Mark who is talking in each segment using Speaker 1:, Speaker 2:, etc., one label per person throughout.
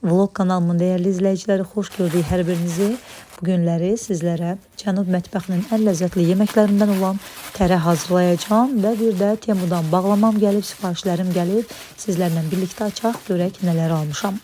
Speaker 1: Vlog kanalımın değerli izleyicileri, hoş gördük hər birinizi. Bugünləri sizlərə Cənub mətbəxinin ən ləzzətli yeməklərindən olan tərə hazırlayacağım və bir də Temudan bağlamam gəlib, sifarişlərim gəlib. Sizlərlə birlikdə açaq, görək nələr almışam.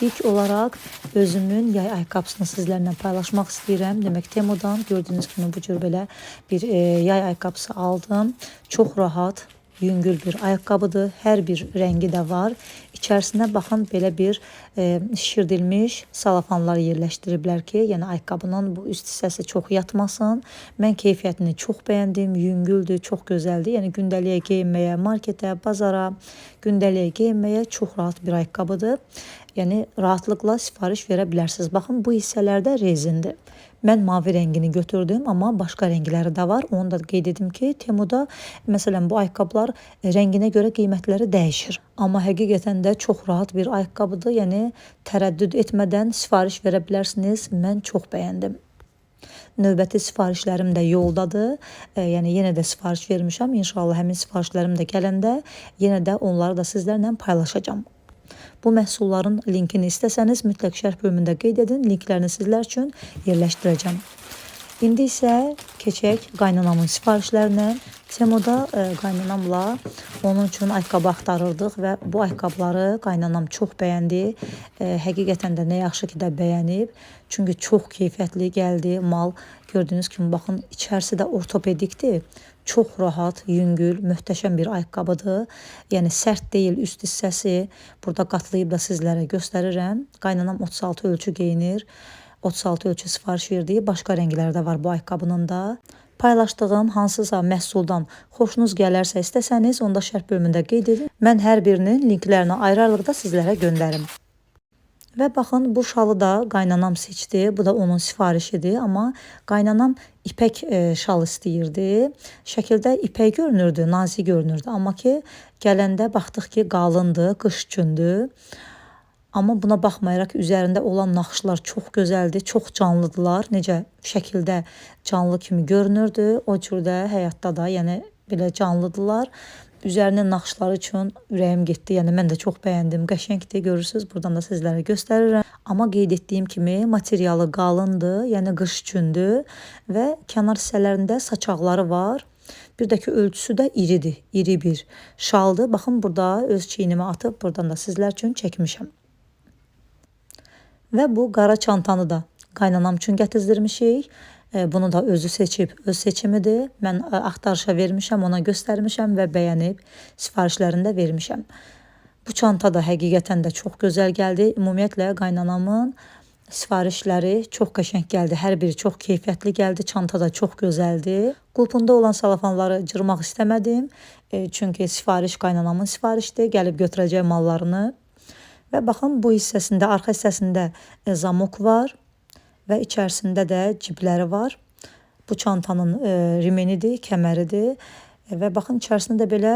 Speaker 1: İlk olaraq özümün yay ayaqqabısını sizlərlə paylaşmaq istəyirəm. Demək, Temudan gördüyünüz kimi bu cür belə bir yay ayaqqabısı aldım. Çox rahat, yüngül bir ayaqqabıdır. Hər bir rəngi də var. İçərisinə baxın, belə bir şişirdilmiş salafanlar yerləşdiriblər ki, yəni ayaqqabının bu üst hissəsi çox yatmasın. Mən keyfiyyətini çox bəyəndim, yüngüldür, çox gözəldir. Yəni gündəliyə geyinməyə, marketə, bazara, gündəliyə geyinməyə çox rahat bir ayaqqabıdır. Yəni rahatlıqla sifariş verə bilərsiniz. Baxın, bu hissələrdə rezindir. Mən mavi rəngini götürdüm, amma başqa rəngləri də var. Onu da qeyd edim ki, Temuda məsələn bu ayaqqabılar rənginə görə qiymətləri dəyişir. Amma həqiqətən də çox rahat bir ayaqqabıdır. Yəni tərəddüd etmədən sifariş verə bilərsiniz. Mən çox bəyəndim. Növbəti sifarişlərim də yoldadır. Yəni yenə də sifariş vermişəm. İnşallah həmin sifarişlərim də gələndə yenə də onları da sizlərlə paylaşacağam. Bu məhsulların linkini istəsəniz mütləq şərh bölümündə qeyd edin. Linklərini sizlər üçün yerləşdirəcəm. İndi isə keçək qaynanamın sifarişlərinə. Temuda qaynanamla onun üçün ayaqqabı axtarırdıq və bu ayaqqabıları qaynanam çox bəyəndi. Həqiqətən də nə yaxşı ki də bəyənib. Çünki çox keyfiyyətli gəldi mal. Gördüyünüz kimi baxın, içərisi də ortopedikdir. Çox rahat, yüngül, möhtəşəm bir ayaqqabıdır. Yəni sərt deyil üst hissəsi. Burada qatlayıb da sizlərə göstərirəm. Qaynanam 36 ölçü geyinir. 36 ölçü sifariş verdiyi başqa rəngləri də var bu ayaqqabının da. Paylaşdığım hansısa məhsuldan xoşunuz gələrsə istəsəniz, onda şərh bölümündə qeyd edin. Mən hər birinin linklərini ayrı-ayrılıqda sizlərə göndərim. Və baxın, bu şalı da qaynanam seçdi. Bu da onun sifarişidir. Amma qaynanam ipək şal istəyirdi. Şəkildə ipək görünürdü, nazik görünürdü. Amma ki, gələndə baxdıq ki, qalındır, qış üçündür. Amma buna baxmayaraq üzərində olan naxışlar çox gözəldir, çox canlıdılar. Necə şəkildə canlı kimi görünürdü, o cürdə həyatda da yəni belə canlıdılar. Üzərinin naxışları üçün ürəyim getdi. Yəni mən də çox bəyəndim. Qəşəngdir, görürsüz. Buradan da sizlərə göstərirəm. Amma qeyd etdiyim kimi materialı qalındır, yəni qış üçündür və kənar hissələrində saçaqları var. Bir də ki, ölçüsü də iridir, iri bir şaldır. Baxın, burada öz çiynimi atıb buradan da sizlər üçün çəkmişəm. Və bu qara çantanı da qaynanam üçün gətizdirmişik. Bunu da özü seçib, öz seçimidir. Mən axtarışa vermişəm, ona göstərmişəm və bəyənib sifarişlərində vermişəm. Bu çanta da həqiqətən də çox gözəl gəldi. Ümumiyyətlə qaynanamın sifarişləri çox qəşəng gəldi. Hər biri çox keyfiyyətli gəldi. Çanta da çox gözəldir. Qulpunda olan salafanları cırmaq istəmədim. Çünki sifariş qaynanamın sifarişdir. Gəlib götürəcək mallarını. Və baxın, bu hissəsində, arxa hissəsində zamok var və içərisində də cibləri var. Bu çantanın rimenidir, kəməridir və baxın, içərisində də belə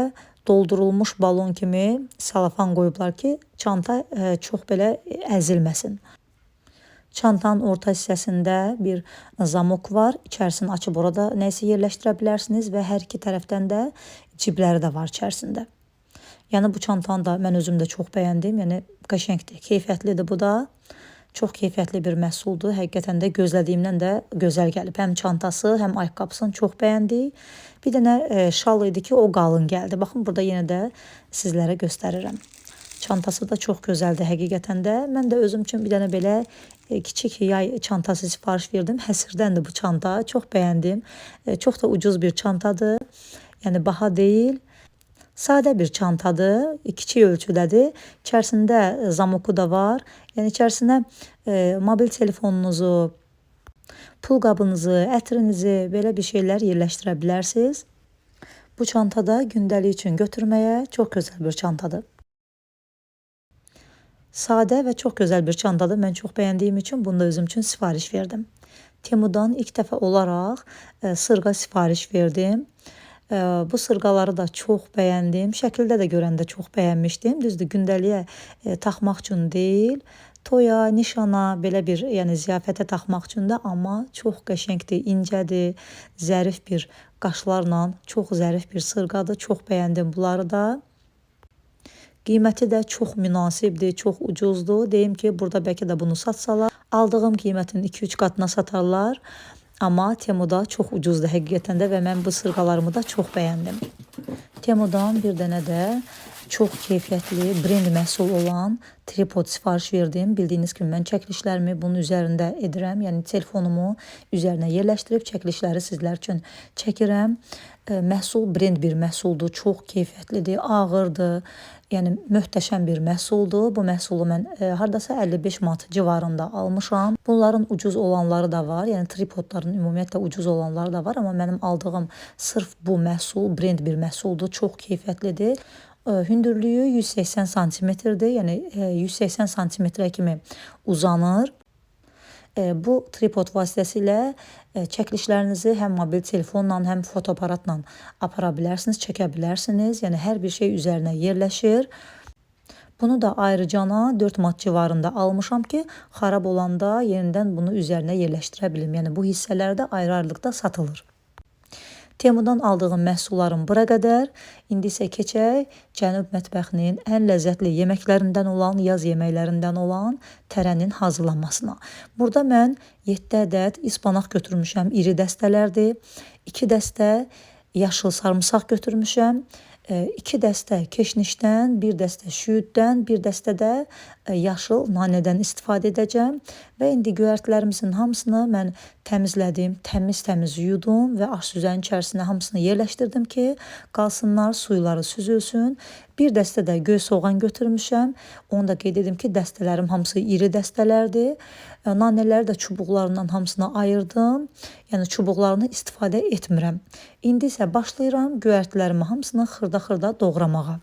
Speaker 1: doldurulmuş balon kimi salafan qoyublar ki, çanta çox belə əzilməsin. Çantanın orta hissəsində bir zamok var. İçərisini açıb orada nəyisə yerləşdirə bilərsiniz və hər iki tərəfdən də cibləri də var içərisində. Yəni bu çantanı da mən özüm də çox bəyəndim. Yəni qəşəngdir, keyfiyyətlidir bu da. Çox keyfiyyətli bir məhsuldur. Həqiqətən də gözlədiyimdən də gözəl gəlib. Həm çantası, həm ayaqqabısını çox bəyəndik. Bir dənə şal idi ki, o qalın gəldi. Baxın, burada yenə də sizlərə göstərirəm. Çantası da çox gözəldir həqiqətən də. Mən də özüm üçün bir dənə belə kiçik yay çantası sifariş verdim. Həsirdəndir bu çanta. Çox bəyəndim. Çox da ucuz bir çantadır. Yəni baha deyil. Sadə bir çantadır, kiçik ölçüdədir. İçərisində zamoku da var. Yəni içərisinə mobil telefonunuzu, pul qabınızı, ətrinizi, belə bir şeylər yerləşdirə bilərsiniz. Bu çanta da gündəlik üçün götürməyə çox gözəl bir çantadır. Sadə və çox gözəl bir çantadır. Mən çox bəyəndiyim üçün bunu da özüm üçün sifariş verdim. Temudan ilk dəfə olaraq sırğa sifariş verdim. Bu sırğaları da çox bəyəndim. Şəkildə də görəndə çox bəyənmişdim. Düzdür, gündəliyə taxmaq üçün deyil, toya, nişana, belə bir yəni ziyafətə taxmaq üçün də, amma çox qəşəngdir, incədir, zərif bir qaşlarla, çox zərif bir sırğadır. Çox bəyəndim bunları da. Qiyməti də çox münasibdir, çox ucuzdur. Deyim ki, burada bəlkə də bunu satsalar, aldığım qiymətin 2-3 qatına satarlar. Amma Temuda çox ucuzdur həqiqətən də və mən bu sırğalarımı da çox bəyəndim. Temudan bir dənə də çox keyfiyyətli, brend məhsul olan tripod sifariş verdim. Bildiyiniz kimi mən çəkilişlərimi bunun üzərində edirəm. Yəni telefonumu üzərinə yerləşdirib çəkilişləri sizlər üçün çəkirəm. Məhsul brend bir məhsuldur, çox keyfiyyətlidir, ağırdır. Yəni möhtəşəm bir məhsuldur. Bu məhsulu mən hardasa 55 manat civarında almışam. Bunların ucuz olanları da var. Yəni tripodların ümumiyyətlə ucuz olanları da var, amma mənim aldığım sırf bu məhsul brend bir məhsuldur, çox keyfiyyətlidir. Hündürlüyü 180 santimetrdir. Yəni 180 santimetrə kimi uzanır. Bu tripod vasitəsilə çəkilişlərinizi həm mobil telefonla, həm fotoaparatla apara bilərsiniz, çəkə bilərsiniz. Yəni hər bir şey üzərinə yerləşir. Bunu da ayrıcana 4 manat civarında almışam ki, xarab olanda yenidən bunu üzərinə yerləşdirə bilim. Yəni bu hissələr də ayrı-ayrılıqda satılır. Temudan aldığım məhsullarım bura qədər. İndi isə keçək Cənub mətbəxinin ən ləzzətli yeməklərindən olan, yaz yeməklərindən olan tərənin hazırlanmasına. Burada mən 7 ədəd ispanaq götürmüşəm, iri dəstələrdir. 2 dəstə yaşıl sarımsaq götürmüşəm. 2 dəstə keşnişdən, 1 dəstə şüyüddən, 1 dəstə də yaşıl nanədən istifadə edəcəm. Və indi göyərtilərimizin hamısını mən təmizlədim, təmiz yudum və aş süzənin içərisinə hamısını yerləşdirdim ki, qalsınlar, suyları süzülsün. 1 dəstə də göy soğan götürmüşəm. Onu da qeyd edim ki, dəstələrim hamısı iri dəstələrdir. Nanələri də çubuqlarından hamısını ayırdım. Yəni çubuqlarını istifadə etmirəm. İndi isə başlayıram göyərtilərimi hamısını xırda-xırda doğramağa.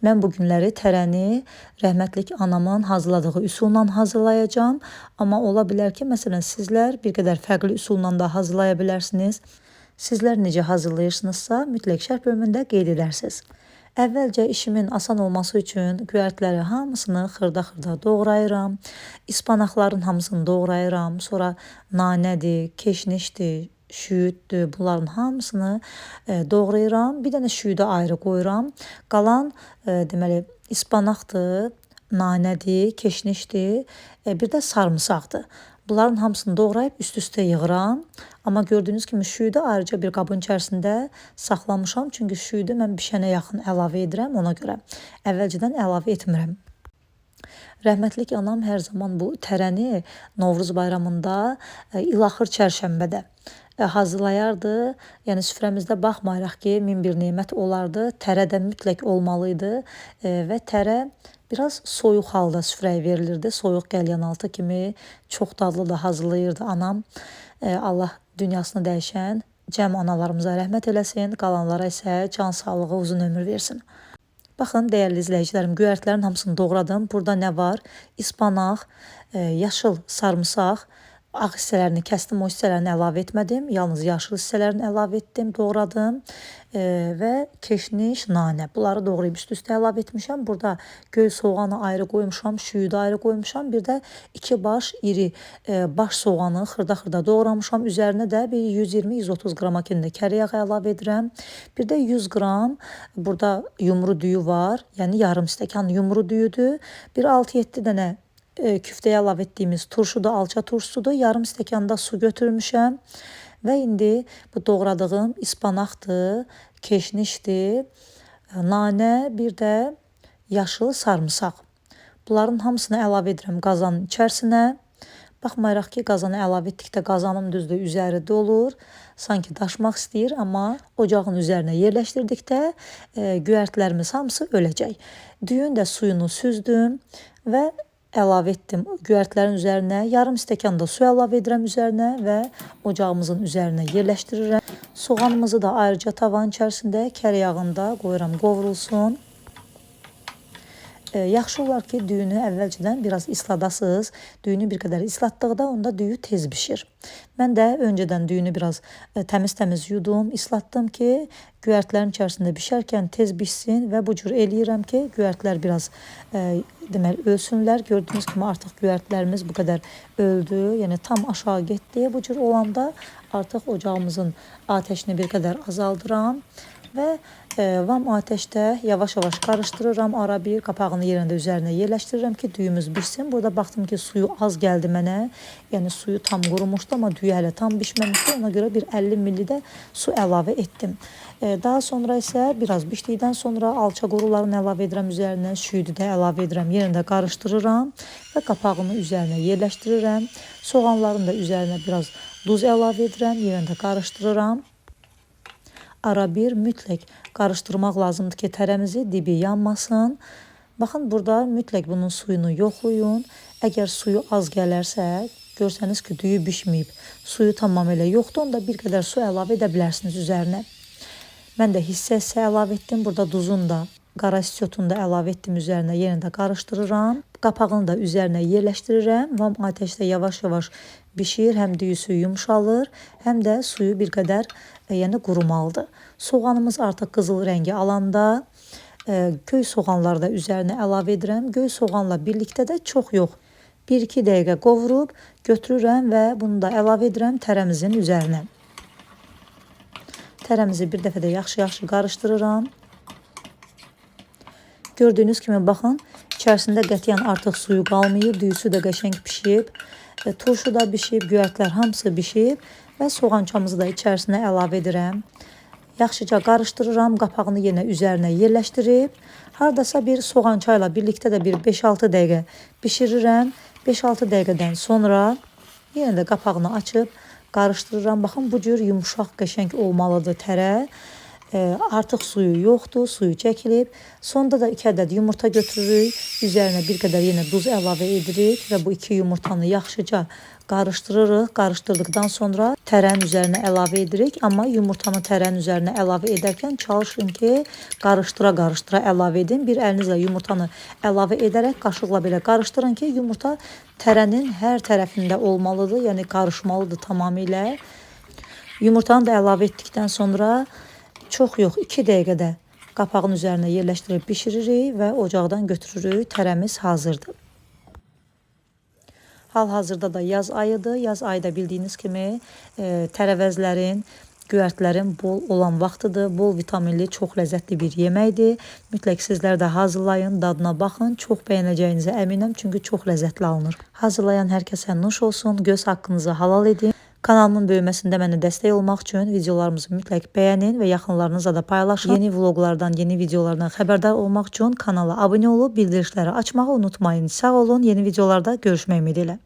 Speaker 1: Mən bu günləri tərəni rəhmətlik anamın hazırladığı üsulla hazırlayacağam. Amma ola bilər ki, məsələn, sizlər bir qədər fərqli üsulla da hazırlaya bilərsiniz. Sizlər necə hazırlayırsınızsa, mütləq şərh bölümündə qeyd edərsiniz. Əvvəlcə işimin asan olması üçün göyərtiləri hamısını xırda-xırda doğrayıram. İspanaqların hamısını doğrayıram. Sonra nanədir, keşnişdir, şüyüddür. Bunların hamısını doğrayıram. Bir dənə şüyüdə ayrı qoyuram. Qalan deməli ispanaqdır, nanədir, keşnişdir, bir də sarımsaqdır. Bunların hamısını doğrayıb üst-üstə yığıram. Amma gördüyünüz kimi şüyüdə ayrıca bir qabın içərisində saxlamışam. Çünki şüyüdə mən bişənə yaxın əlavə edirəm, ona görə əvvəlcədən əlavə etmirəm. Rəhmətlik anam hər zaman bu tərəni Novruz bayramında ilaxır çərşənbədə hazırlayardı. Yəni süfrəmizdə baxmayaraq ki, min bir nemət olardı. Tərə də mütləq olmalıydı və tərə biraz soyuq halda süfrəyə verilirdi. Soyuq qəlyanaltı kimi çox dadlı da hazırlayırdı anam. Allah dünyasını dəyişən cəm analarımıza rəhmət eləsin, qalanlara isə can sağlığı, uzun ömür versin. Baxın, dəyərli izləyicilərim, göyərtilərin hamısını doğradım. Burada nə var? İspanaq, yaşıl sarımsaq, ağ hissələrini kəsdim, o hissələrini əlavə etmədim. Yalnız yaşıl hissələrini əlavə etdim, doğradım və keşniş, nanə. Bunları doğrayıb üst-üstə əlavə etmişəm. Burada göy soğanı ayrı qoymuşam, şüyüdə ayrı qoymuşam. Bir də 2 baş iri baş soğanı xırda-xırda doğramışam. Üzərinə də bir 120-130 qrama kimi kərə yağı əlavə edirəm. Bir də 100 qram burada yumru düyü var. Yəni yarım stəkan yumru düyüdür. Bir 6-7 dənə küftəyə əlavə etdiyimiz turşudur, alça turşusudur. Yarım stəkanda su götürmüşəm. Və indi bu doğradığım ispanaqdır, keşnişdir, nanə, bir də yaşıl sarımsaq. Bunların hamısını əlavə edirəm qazanın içərisinə. Baxmayaraq ki, qazanı əlavə etdikdə qazanım düzdür, üzəri dolur. Sanki daşmaq istəyir, amma ocağın üzərinə yerləşdirdikdə göyərtilərimiz hamısı öləcək. Düyün də suyunu süzdüm və əlavə etdim göyərtilərin üzərinə. Yarım stəkan da su əlavə edirəm üzərinə və ocağımızın üzərinə yerləşdirirəm. Soğanımızı da ayrıca tavanın içərisində kərə yağında qoyuram, qovrulsun. Yaxşı olar ki, düyünü əvvəlcədən biraz isladasınız. Düyünü bir qədər islatdıqda onda düyü tez bişir. Mən də öncədən düyünü biraz təmiz yudum, islatdım ki, göyərtilərin içərisində bişərkən tez bişsin və bu cür eləyirəm ki, göyərtilər biraz deməli ölsünlər. Gördüyünüz kimi artıq göyərtilərimiz bu qədər öldü, yəni tam aşağı getdi. Bu cür olanda artıq ocağımızın ateşini bir qədər azaldıram və Vam ateşdə yavaş-yavaş qarışdırıram. Ara bir qapağını yerində üzərinə yerləşdirirəm ki, düyümüz bişsin. Burada baxdım ki, suyu az gəldi mənə. Yəni suyu tam qurumuşdu, amma düyü hələ tam bişməmişdi. Ona görə bir 50 ml də su əlavə etdim. Daha sonra isə biraz bişdikdən sonra alça qorularını əlavə edirəm üzərinə, şüydü də əlavə edirəm, yerində qarışdırıram və qapağını üzərinə yerləşdirirəm. Soğanların da üzərinə biraz duz əlavə edirəm, yerində qarışdırıram. Ara bir mütləq qarışdırmaq lazımdır ki, tərəmizi dibi yanmasın. Baxın, burada mütləq bunun suyunu yoxlayın. Əgər suyu az gələrsə, görsəniz ki, düyü bişməyib, suyu tamamilə yoxdur, onda bir qədər su əlavə edə bilərsiniz üzərinə. Mən də hissə əlavə etdim. Burada duzunu da, qara istiotunu da əlavə etdim üzərinə, yerində qarışdırıram. Qapağını da üzərinə yerləşdirirəm. Vam ateşdə yavaş-yavaş bişir. Həm düyüsü yumşalır, həm də suyu bir qədər yəni qurumalıdır. Soğanımız artıq qızıl rəngi alanda göy soğanları da üzərinə əlavə edirəm. Göy soğanla birlikdə də çox yox, 1-2 dəqiqə qovurub götürürəm və bunu da əlavə edirəm tərəmizin üzərinə. Tərəmizi bir dəfə də yaxşı-yaxşı qarışdırıram. Gördüyünüz kimi baxın, içərisində qətiyyən artıq suyu qalmayıb, düyüsü də qəşəng pişib, turşu da bişib, göyərtlər hamısı bişib və soğançamızı da içərisinə əlavə edirəm. Yaxşıca qarışdırıram, qapağını yenə üzərinə yerləşdirib, hardasa bir soğançayla birlikdə də bir 5-6 dəqiqə bişirirəm. 5-6 dəqiqədən sonra yenə də qapağını açıb qarışdırıram. Baxın, bu cür yumuşaq, qəşəng olmalıdır tərə. Artıq suyu yoxdur, suyu çəkilib. Sonda da 2 ədəd yumurta götürürük. Üzərinə bir qədər yenə duz əlavə edirik və bu 2 yumurtanı yaxşıca qarışdırırıq. Qarışdırdıqdan sonra tərənin üzərinə əlavə edirik. Amma yumurtanı tərənin üzərinə əlavə edərkən çalışın ki, qarışdıra-qarışdıra əlavə edin. Bir əlinizlə yumurtanı əlavə edərək qaşıqla belə qarışdırın ki, yumurta tərənin hər tərəfində olmalıdır. Yəni qarışmalıdır tamamilə. Yumurtanı da əlavə etdikdən sonra çox yox, 2 dəqiqədə qapağın üzərinə yerləşdirib bişiririk və ocaqdan götürürük. Tərəmiz hazırdır. Hal-hazırda da yaz ayıdır. Yaz ayı da bildiyiniz kimi tərəvəzlərin, göyərtlərin bol olan vaxtıdır. Bol vitaminli, çox ləzzətli bir yeməkdir. Mütləq sizlər də hazırlayın, dadına baxın. Çox bəyənəcəyinizə əminəm, çünki çox ləzzətli alınır. Hazırlayan hər kəsə nuş olsun, göz haqqınızı halal edin. Kanalımın böyüməsində mənə dəstək olmaq üçün videolarımızı mütləq bəyənin və yaxınlarınızla da paylaşın. Yeni vloqlardan, yeni videolardan xəbərdar olmaq üçün kanala abunə olub bildirişləri açmağı unutmayın. Sağ olun, yeni videolarda görüşmək ümidi ilə.